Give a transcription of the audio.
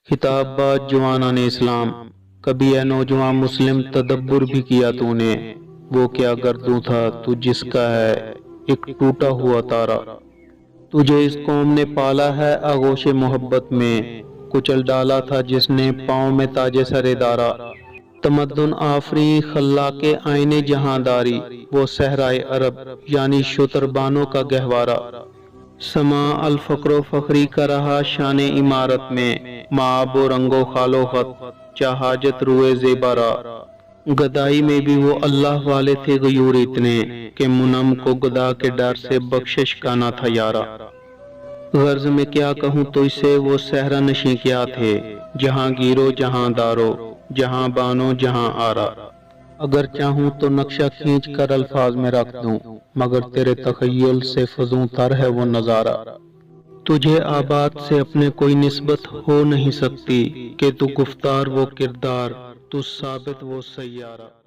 خطاب بات جوانان اسلام، کبھی اے نوجوان مسلم تدبر بھی کیا تو نے، وہ کیا گردوں تھا تو جس کا ہے ایک ٹوٹا ہوا تارا۔ تجھے اس قوم نے پالا ہے آغوش محبت میں، کچل ڈالا تھا جس نے پاؤں میں تاج سر دارا۔ تمدن آفری خلاق آئین جہاں داری، وہ صحرائے عرب یعنی شتربانوں کا گہوارہ۔ سما الفقر و فخری کا رہا شان عمارت میں، معاب و رنگ و خال و خط چاہاجت روئے زیبارہ۔ گدائی میں بھی وہ اللہ والے تھے غیور اتنے، کہ منم کو گدا کے ڈر سے بخشش کا نہ تھا یارا۔ غرض میں کیا کہوں تو اسے وہ صحرا نشیں کیا تھے، جہاں گیرو جہاں دارو جہاں بانو جہاں آرا۔ اگر چاہوں تو نقشہ کھینچ کر الفاظ میں رکھ دوں، مگر تیرے تخیل سے فزوں تر ہے وہ نظارہ۔ تجھے آباد سے اپنے کوئی نسبت ہو نہیں سکتی، کہ تو گفتار وہ کردار، تو ثابت وہ سیارہ۔